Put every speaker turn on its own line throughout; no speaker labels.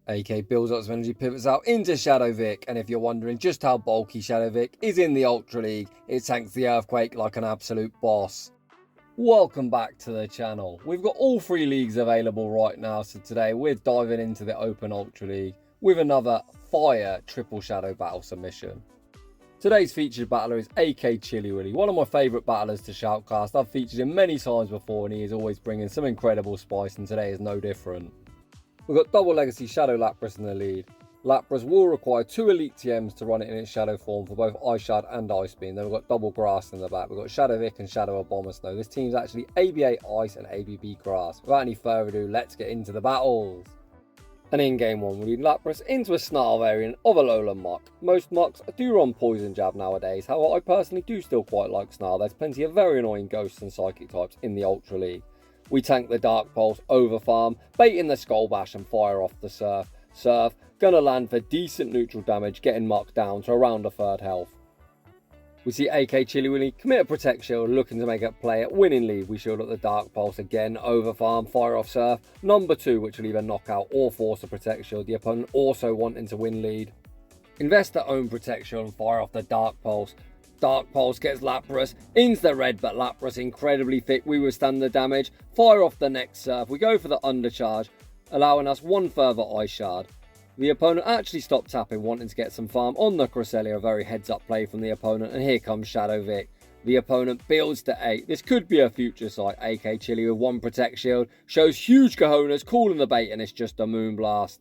AK builds up some energy, pivots out into Shadow Vic, and if you're wondering just how bulky Shadow Vic is in the Ultra League, it tanks the Earthquake like an absolute boss. Welcome back to the channel. We've got all 3 leagues available right now, so today we're diving into the Open Ultra League with another Fire Triple Shadow Battle submission. Today's featured battler is AKCHILLYWILLY, one of my favourite battlers to shoutcast. I've featured him many times before and he is always bringing some incredible spice, and today is no different. We've got double legacy Shadow Lapras in the lead. Lapras will require 2 Elite TMs to run it in its Shadow form for both Ice Shard and Ice Beam. Then we've got double Grass in the back. We've got Shadow Vic and Shadow Abomasnow. This team's actually ABA Ice and ABB Grass. Without any further ado, let's get into the battles. And in game 1, we lead Lapras into a Snarl variant of Alolan Muck. Most Mucks do run Poison Jab nowadays, however I personally do still quite like Snarl. There's plenty of very annoying Ghosts and Psychic types in the Ultra League. We tank the Dark Pulse, over farm, bait in the Skull Bash and fire off the Surf. Surf, gonna land for decent neutral damage, getting Muck down to around a third health. We see AKCHILLYWILLY commit a Protect Shield, looking to make a play at winning lead. We shield up the Dark Pulse again, over farm, fire off Surf. Number 2, which will either knock out or force a Protect Shield. The opponent also wanting to win lead. Invest their own Protect Shield and fire off the Dark Pulse. Dark Pulse gets Lapras into the red, but Lapras incredibly thick. We withstand the damage. Fire off the next Surf. We go for the undercharge, allowing us 1 further Ice Shard. The opponent actually stopped tapping, wanting to get some farm on the Cresselia. A very heads up play from the opponent, and here comes Shadow Vic. The opponent builds to 8. This could be a future sight. AKCHILLY with 1 Protect Shield. Shows huge cojones, calling the bait, and it's just a Moonblast.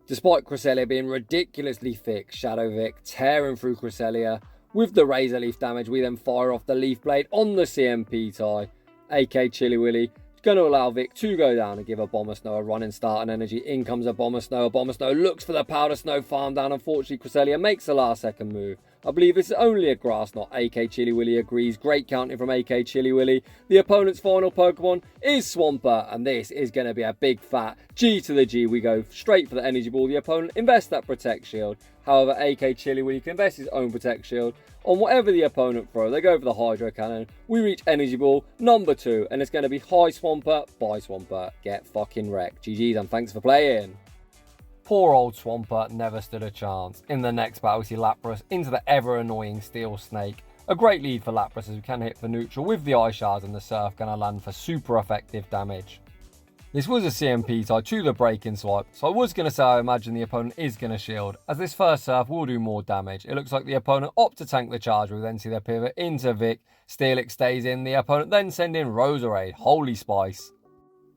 Despite Cresselia being ridiculously thick, Shadow Vic tearing through Cresselia. With the Razor Leaf damage, we then fire off the Leaf Blade on the CMP tie. AKCHILLYWILLY is going to allow Vic to go down and give Abomasnow a running start and energy. In comes Abomasnow. Abomasnow looks for the Powder Snow farm down. Unfortunately, Cresselia makes the last second move. I believe this is only a Grass Knot. AKCHILLYWILLY agrees. Great counting from AKCHILLYWILLY. The opponent's final Pokemon is Swampert, and this is going to be a big fat G to the G. We go straight for the Energy Ball. The opponent invests that Protect Shield. However, AKCHILLYWILLY can invest his own Protect Shield on whatever the opponent throws. They go for the Hydro Cannon. We reach Energy Ball number 2, and it's going to be High Swampert, bye Swampert. Get fucking wrecked. GG's and thanks for playing. Poor old Swampert never stood a chance. In the next battle, we see Lapras into the ever-annoying Steel Snake. A great lead for Lapras as we can hit for neutral with the Ice Shards, and the Surf going to land for super effective damage. This was a CMP tie to the Breaking Swipe, so I was going to say I imagine the opponent is going to shield, as this first Surf will do more damage. It looks like the opponent opt to tank the charge. We then see their pivot into Vic. Steelix stays in, the opponent then send in Roserade. Holy spice.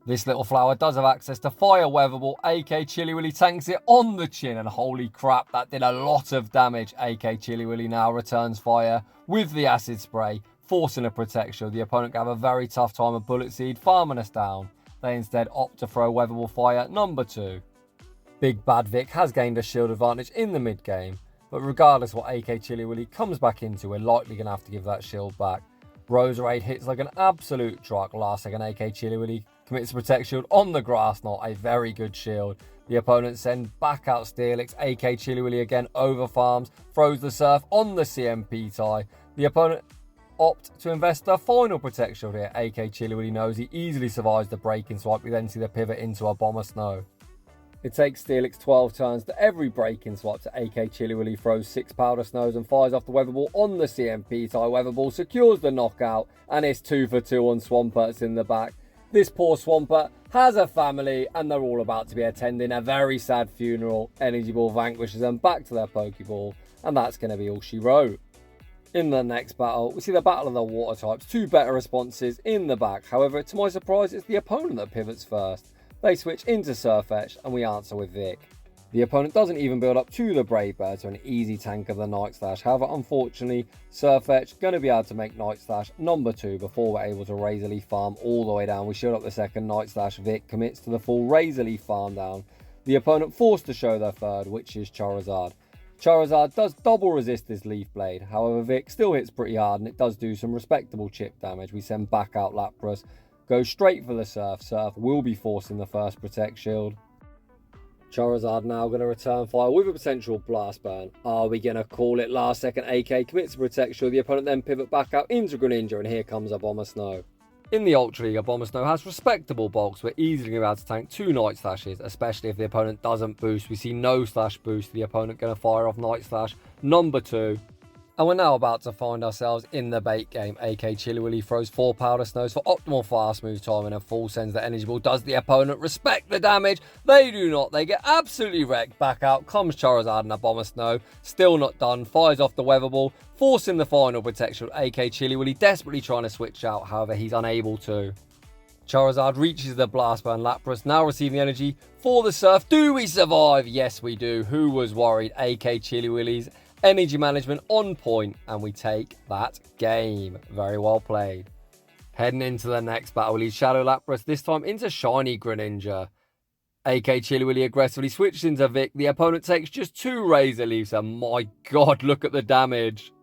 This little flower does have access to Fire Weatherball. AKCHILLYWILLY tanks it on the chin, and holy crap, that did a lot of damage. AKCHILLYWILLY now returns fire with the Acid Spray, forcing a Protect Shield. The opponent can have a very tough time of Bullet Seed, farming us down. They instead opt to throw Weatherball Fire number 2. Big Bad Vic has gained a shield advantage in the mid game, but regardless what AKCHILLYWILLY comes back into, we're likely going to have to give that shield back. Roserade hits like an absolute truck. Last second, AKCHILLYWILLY commits a Protect Shield on the Grass Knot, a very good shield. The opponent send back out Steelix. AKCHILLYWILLY again over farms, throws the Surf on the CMP tie. The opponent opt to invest the final Protect Shield here. AKCHILLYWILLY knows he easily survives the Breaking Swipe. We then see the pivot into Abomasnow. It takes Steelix 12 turns to every Breaking Swipe to AKCHILLYWILLY throws 6 Powder Snows and fires off the Weatherball on the CMP tie. Weatherball secures the knockout, and it's 2 for 2 on Swamperts in the back. This poor Swampert has a family, and they're all about to be attending a very sad funeral. Energy Ball vanquishes them back to their Pokeball, and that's going to be all she wrote. In the next battle, we see the battle of the water types. 2 better responses in the back. However, to my surprise, it's the opponent that pivots first. They switch into Surfetch, and we answer with Vic. The opponent doesn't even build up to the Brave Bird, so an easy tank of the Night Slash. However, unfortunately, Surfetch going to be able to make Night Slash number 2 before we're able to Razor Leaf farm all the way down. We shield up the second Night Slash. Vic commits to the full Razor Leaf farm down. The opponent forced to show their third, which is Charizard. Charizard does double resist this Leaf Blade. However, Vic still hits pretty hard, and it does do some respectable chip damage. We send back out Lapras. Go straight for the Surf. Surf will be forcing the first Protect Shield. Charizard now going to return fire with a potential Blast Burn. Are we going to call it last second? AK commits to Protect Shield. The opponent then pivot back out into Grenija, and here comes Abomasnow. In the Ultra League, Abomasnow has respectable bulks. We're easily going to be able to tank 2 Night Slashes, especially if the opponent doesn't boost. We see no slash boost, the opponent going to fire off Night Slash number 2. And we're now about to find ourselves in the bait game. AKCHILLYWILLY throws 4 Powder Snows for optimal fast move timing and full sends the energy ball. Does the opponent respect the damage? They do not. They get absolutely wrecked. Back out comes Charizard and Abomasnow. Still not done. Fires off the Weather Ball, forcing the final protection. AKCHILLYWILLY desperately trying to switch out. However, he's unable to. Charizard reaches the Blast Burn. Lapras now receiving energy for the Surf. Do we survive? Yes, we do. Who was worried? AKCHILLYWILLY's energy management on point, and we take that game. Very well played. Heading into the next battle, we lead Shadow Lapras, this time into Shiny Grenija. AKCHILLYWILLY aggressively switches into Vic. The opponent takes just 2 Razor Leaves, and my god, look at the damage.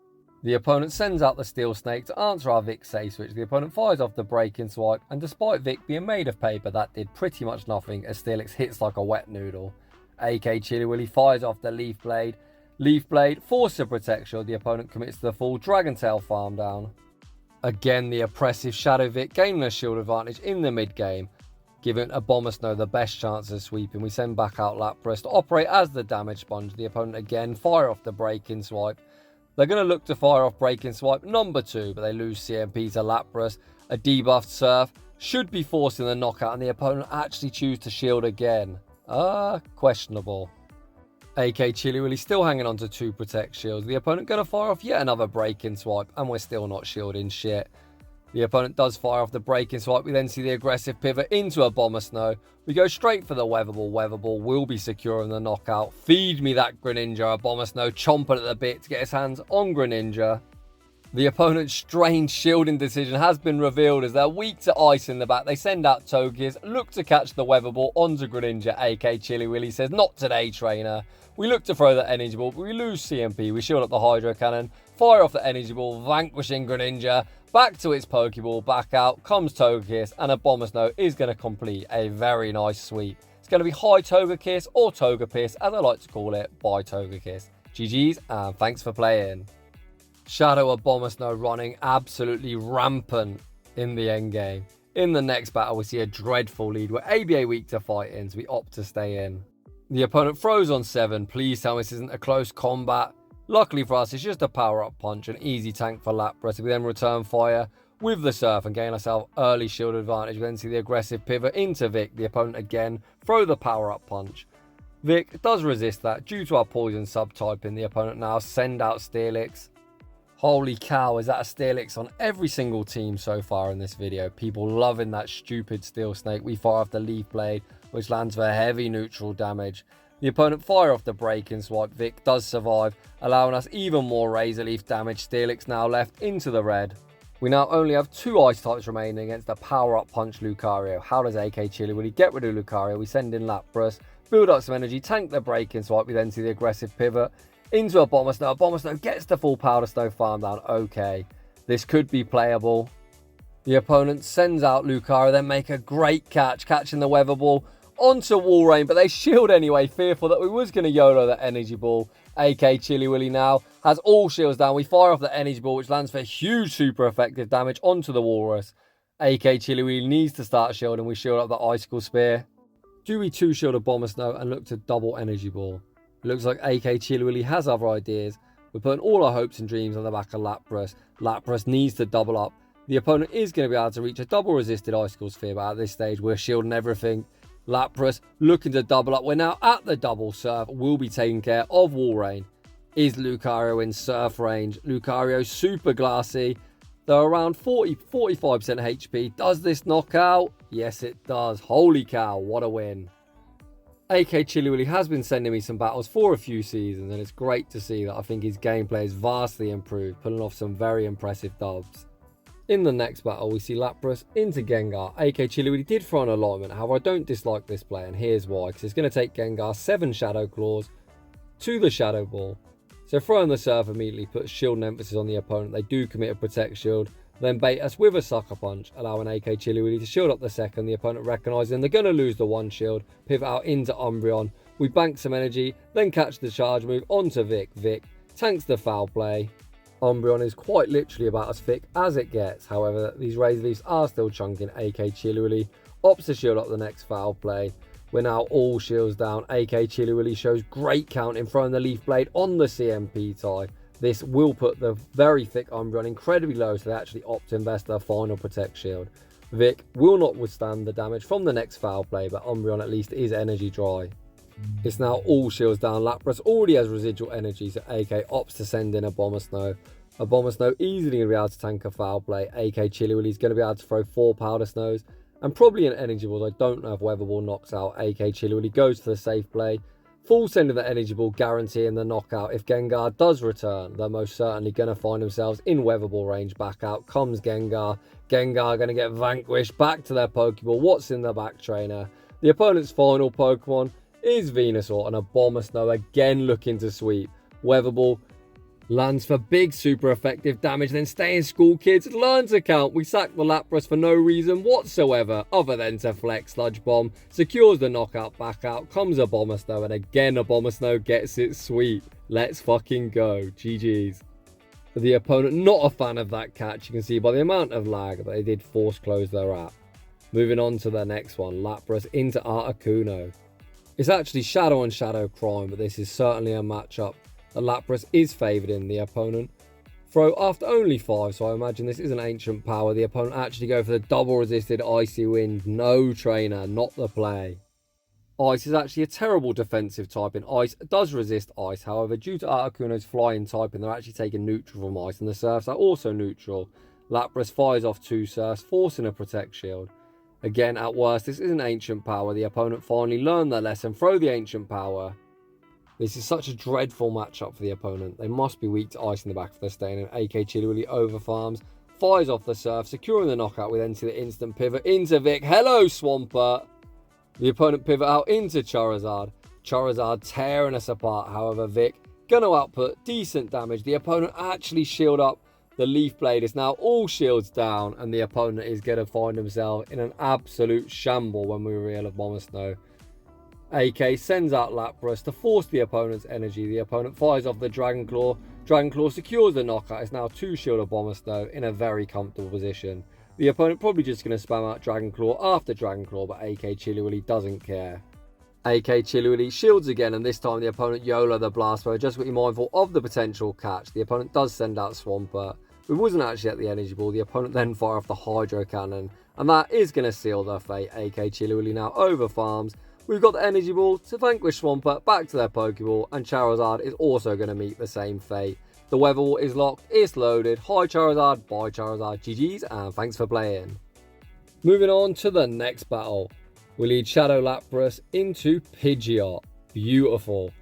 The opponent sends out the Steel Snake to answer our Vic safe switch. The opponent fires off the Breaking Swipe, and despite Vic being made of paper, that did pretty much nothing as Steelix hits like a wet noodle. AKCHILLYWILLY fires off the Leaf Blade. Leaf Blade, force of protection. The opponent commits to the full Dragon Tail farm down. Again, the oppressive Shadow Vic gaining a shield advantage in the mid game, giving Abomasnow the best chance of sweeping. We send back out Lapras to operate as the damage sponge. The opponent again fire off the Breaking Swipe. They're going to look to fire off Breaking Swipe number 2, but they lose CMP to Lapras. A debuffed Surf should be forcing the knockout, and the opponent actually choose to shield again. Questionable. AKCHILLYWILLY still hanging on to 2 Protect Shields. The opponent going to fire off yet another Breaking Swipe, and we're still not shielding shit. The opponent does fire off the Breaking Swipe. We then see the aggressive pivot into Abomasnow. We go straight for the Weather Ball. Weather Ball will be securing the knockout. Feed me that Grenija. Abomasnow chomping at the bit to get his hands on Grenija. The opponent's strange shielding decision has been revealed as they're weak to ice in the back. They send out Togekiss, look to catch the Weather Ball onto Grenija. AKCHILLYWILLY says, not today, trainer. We look to throw the Energy Ball, but we lose CMP. We shield up the Hydro Cannon, fire off the Energy Ball, vanquishing Grenija. Back to its Pokeball, back out comes Togekiss, and Abomasnow is going to complete a very nice sweep. It's going to be High Togekiss, or Togepiss, as I like to call it, by Togekiss. GG's, and thanks for playing. Shadow Abomasnow running absolutely rampant in the endgame. In the next battle, we see a dreadful lead where ABA weak to fight-ins. We opt to stay in. The opponent throws on 7. Please tell me this isn't a close combat. Luckily for us, it's just a power-up punch, an easy tank for Lapras. We then return fire with the Surf and gain ourselves early shield advantage. We then see the aggressive pivot into Vic. The opponent again throw the power-up punch. Vic does resist that due to our poison subtyping. The opponent now send out Steelix. Holy cow, is that a Steelix on every single team so far in this video? People loving that stupid Steel Snake. We fire off the Leaf Blade, which lands for heavy neutral damage. The opponent fire off the Breaking Swipe. Vic does survive, allowing us even more Razor Leaf damage. Steelix now left into the red. We now only have 2 ice types remaining against a power-up punch Lucario. How does AKCHILLYWILLY get rid of Lucario? We send in Lapras, build up some energy, tank the Breaking Swipe. We then see the aggressive pivot into Abomasnow. Abomasnow gets the full Powder Snow farm down. Okay, this could be playable. The opponent sends out Lucario, then make a great catch, catching the Weather Ball onto Walrien, but they shield anyway, fearful that we was going to YOLO the Energy Ball. AKCHILLYWILLY now has all shields down. We fire off the Energy Ball, which lands for huge super effective damage onto the Walrus. AKCHILLYWILLY needs to start shielding. We shield up the Icicle Spear. Do we 2-shield Abomasnow and look to double Energy Ball? It looks like AKCHILLYWILLY has other ideas. We're putting all our hopes and dreams on the back of Lapras. Lapras needs to double up. The opponent is going to be able to reach a double resisted Icicle Sphere, but at this stage we're shielding everything. Lapras looking to double up. We're now at the double Surf. We'll be taking care of Walrein. Is Lucario in Surf range? Lucario super glassy. They're around 45% HP. Does this knock out? Yes, it does. Holy cow, what a win. AKCHILLYWILLY has been sending me some battles for a few seasons, and it's great to see that I think his gameplay is vastly improved, pulling off some very impressive dubs. In the next battle, we see Lapras into Gengar. AKCHILLYWILLY did throw an alignment, however I don't dislike this play, and here's why. Because it's going to take Gengar 7 Shadow Claws to the Shadow Ball. So throwing the Surf immediately puts shield and emphasis on the opponent. They do commit a Protect Shield, then bait us with a Sucker Punch, allowing AKCHILLYWILLY to shield up the second. The opponent recognising they're going to lose the 1 shield, pivot out into Umbreon. We bank some energy, then catch the charge move onto Vic. Vic tanks the foul play. Umbreon is quite literally about as thick as it gets. However, these Razor Leafs are still chunking. AKCHILLYWILLY opts to shield up the next foul play. We're now all shields down. AKCHILLYWILLY shows great counting, throwing the Leaf Blade on the CMP tie. This will put the very thick Umbreon incredibly low, so they actually opt to invest their final Protect Shield. Vic will not withstand the damage from the next foul play, but Umbreon at least is energy dry. It's now all shields down. Lapras already has residual energy, so AK opts to send in Abomasnow. Abomasnow easily going to be able to tank a foul play. AKCHILLYWILLY is going to be able to throw 4 Powder Snows and probably an Energy Ball. I don't know if Weather Ball knocks out. AKCHILLYWILLY goes for the safe play. Full send of the Energy Ball, guaranteeing the knockout. If Gengar does return, they're most certainly going to find themselves in Weather Ball range. Back out comes Gengar. Gengar going to get vanquished. Back to their Pokeball. What's in the back trainer? The opponent's final Pokemon is Venusaur, and Abomasnow again looking to sweep. Weather Ball lands for big super effective damage, then stay in school kids, learn to count. We sack the Lapras for no reason whatsoever other than to flex Sludge Bomb, secures the knockout. Back out comes Abomasnow, and again Abomasnow gets it sweep. Let's fucking go. GG's. The opponent not a fan of that catch, you can see by the amount of lag that they did force close their app. Moving on to the next one, Lapras into Articuno. It's actually Shadow on Shadow crime, but this is certainly a matchup that Lapras is favoured in. The opponent throw after only 5, so I imagine this is an ancient power. The opponent actually go for the double resisted Icy Wind. No trainer, not the play. Ice is actually a terrible defensive typing. Ice does resist Ice, however, due to Articuno's flying typing, they're actually taking neutral from Ice, and the Surfs are also neutral. Lapras fires off 2 Surfs, forcing a Protect Shield. Again, at worst, this is an ancient power. The opponent finally learned their lesson, throw the ancient power. This is such a dreadful matchup for the opponent. They must be weak to Ice in the back if they're staying in. AKCHILLYWILLY overfarms, fires off the Surf, securing the knockout. We then see the instant pivot into Vic. Hello, Swampert. The opponent pivot out into Charizard. Charizard tearing us apart. However, Vic gonna output decent damage. The opponent actually shield up. The Leaf Blade is now all shields down, and the opponent is going to find himself in an absolute shamble when we reveal Abomasnow. AK sends out Lapras to force the opponent's energy. The opponent fires off the Dragon Claw. Dragon Claw secures the knockout. It's now 2 shield Abomasnow in a very comfortable position. The opponent probably just going to spam out Dragon Claw after Dragon Claw, but AKCHILLYWILLY doesn't care. AKCHILLYWILLY shields again, and this time the opponent YOLO the Blast Throw. Just got to be mindful of the potential catch. The opponent does send out Swampert. It wasn't actually at the Energy Ball. The opponent then fire off the Hydro Cannon, and that is going to seal their fate. AKCHILLYWILLY now over farms. We've got the Energy Ball to vanquish Swampert back to their Pokeball, and Charizard is also going to meet the same fate. The Weather Ball is locked, it's loaded. Hi Charizard, bye Charizard, GG's, and thanks for playing. Moving on to the next battle. We lead Shadow Lapras into Pidgeot. Beautiful.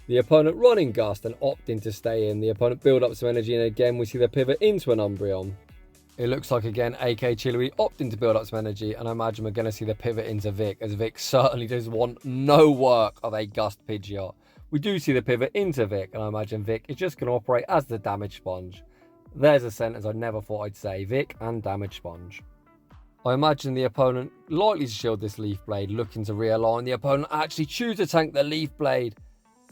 The opponent running Gust and opting to stay in. The opponent build up some energy, and again we see the pivot into an Umbreon. It looks like again AKCHILLYWILLY opting to build up some energy, and I imagine we're going to see the pivot into Vic, as Vic certainly does want no work of a Gust Pidgeot. We do see the pivot into Vic, and I imagine Vic is just going to operate as the damage sponge. There's a sentence I never thought I'd say, Vic and damage sponge. I imagine the opponent likely to shield this Leaf Blade, looking to realign. The opponent actually choose to tank the Leaf Blade.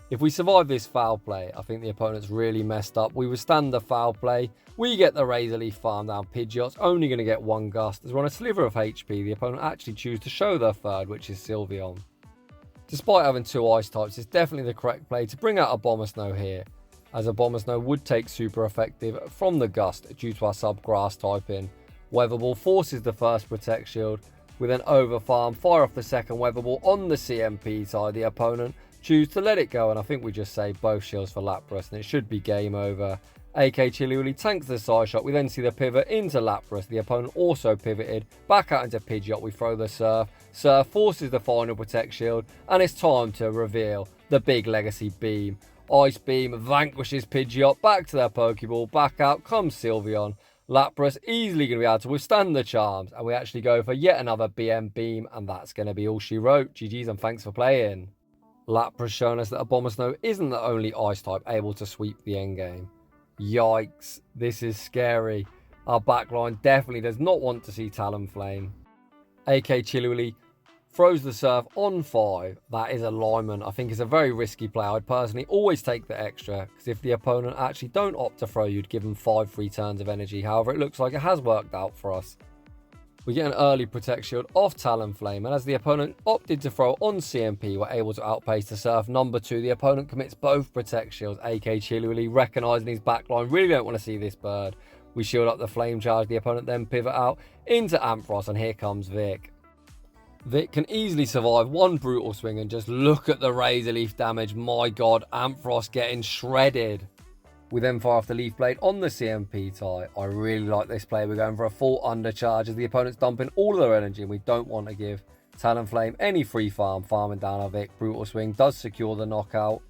If we survive this foul play, I think the opponent's really messed up. We withstand the foul play. We get the Razor Leaf farm down. Pidgeot's only going to get 1 Gust. As we're on a sliver of HP, the opponent actually choose to show their third, which is Sylveon. Despite having 2 Ice types, it's definitely the correct play to bring out Abomasnow here, as Abomasnow would take super effective from the Gust due to our sub-grass typing. Weather Ball forces the first Protect Shield. We then overfarm, fire off the second Weather Ball on the CMP side. The opponent choose to let it go, and I think we just save both shields for Lapras, and it should be game over. AKCHILLYWILLY tanks the side shot. We then see the pivot into Lapras. The opponent also pivoted back out into Pidgeot. We throw the Surf. Surf forces the final Protect Shield, and it's time to reveal the big Legacy Beam. Ice Beam vanquishes Pidgeot back to their Pokeball. Back out comes Sylveon. Lapras easily going to be able to withstand the charms, and we actually go for yet another BM Beam, and that's going to be all she wrote. GG's and thanks for playing. Lapras showing us that Abomasnow isn't the only Ice type able to sweep the endgame. Yikes, this is scary. Our backline definitely does not want to see Talonflame. AKCHILLYWILLY throws the Surf on 5. That is alignment. I think it's a very risky play. I'd personally always take the extra, because if the opponent actually don't opt to throw, you'd give them 5 free turns of energy. However, it looks like it has worked out for us. We get an early Protect Shield off Talonflame, and as the opponent opted to throw on CMP, we're able to outpace the Surf number 2. The opponent commits both Protect Shields. AKCHILLYWILLY recognising his backline. Really don't want to see this bird. We shield up the Flame Charge. The opponent then pivot out into Ampharos, and here comes Vic. Vic can easily survive one Brutal Swing, and just look at the Razor Leaf damage. My god, Ampharos getting shredded. We then fire off the Leaf Blade on the CMP tie. I really like this play. We're going for a full undercharge as the opponent's dumping all of their energy, and we don't want to give Talonflame any free farming down our Vic. Brutal Swing does secure the knockout.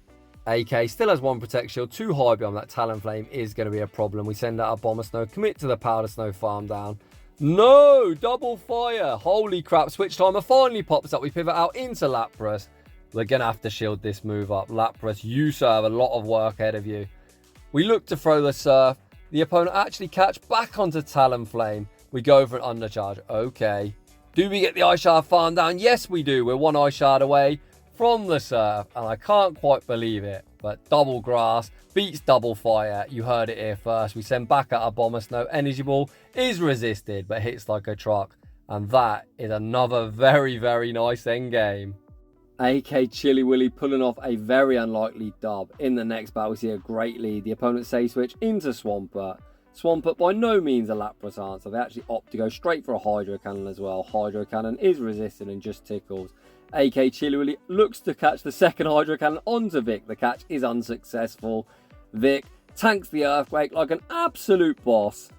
AK still has 1 Protect Shield, too high beyond that. Talonflame is going to be a problem. We send out Abomasnow, commit to the Powder Snow farm down. No! Double fire! Holy crap, Switch Timer finally pops up. We pivot out into Lapras. We're going to have to shield this move up. Lapras, you serve a lot of work ahead of you. We look to throw the Surf. The opponent actually catch back onto Talonflame. We go for an undercharge. Okay. Do we get the Ice Shard farm down? Yes, we do. We're 1 Ice Shard away from the Surf, and I can't quite believe it. But double grass beats double fire. You heard it here first. We send back out Abomasnow. Energy Ball is resisted, but hits like a truck. And that is another very, very nice endgame. AKCHILLYWILLY pulling off a very unlikely dub. In the next battle, we see a great lead. The opponent save switch into Swampert. Swampert by no means a Lapras answer. They actually opt to go straight for a Hydro Cannon as well. Hydro Cannon is resisted and just tickles. AKCHILLYWILLY looks to catch the second Hydro Cannon onto Vic. The catch is unsuccessful. Vic tanks the Earthquake like an absolute boss.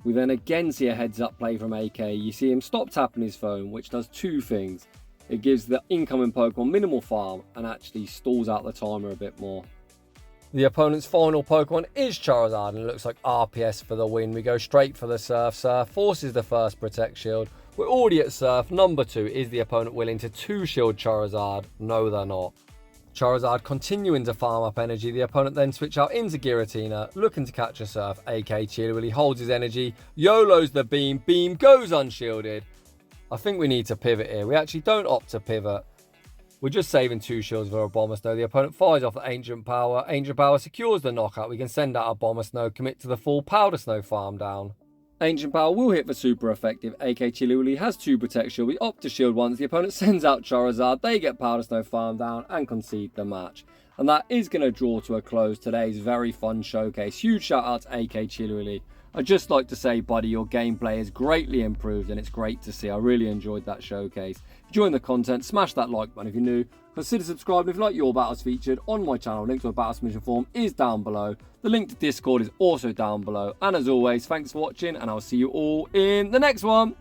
We then again see a heads up play from AK. You see him stop tapping his phone, which does 2 things. It gives the incoming Pokemon minimal farm and actually stalls out the timer a bit more. The opponent's final Pokemon is Charizard, and it looks like RPS for the win. We go straight for the Surf. Surf forces the first Protect Shield. We're already at Surf. Number 2. Is the opponent willing to 2-shield Charizard? No, they're not. Charizard continuing to farm up energy. The opponent then switch out into Giratina, looking to catch a Surf. AKCHILLYWILLY holds his energy, YOLOs the beam. Beam goes unshielded. I think we need to pivot here. We actually don't opt to pivot. We're just saving 2 shields for Abomasnow. The opponent fires off the Ancient Power. Ancient Power secures the knockout. We can send out Abomasnow, commit to the full Powder Snow farm down. Ancient Power will hit for super effective. AKCHILLYWILLY has 2 Protect Shield. We opt to shield once. The opponent sends out Charizard. They get Powder Snow farm down and concede the match. And that is going to draw to a close today's very fun showcase. Huge shout out to AKCHILLYWILLY. I'd just like to say, buddy, your gameplay is greatly improved and it's great to see. I really enjoyed that showcase. If you enjoyed the content, smash that like button if you're new. Consider subscribing if you like your battles featured on my channel. Link to my battle submission form is down below. The link to Discord is also down below. And as always, thanks for watching and I'll see you all in the next one.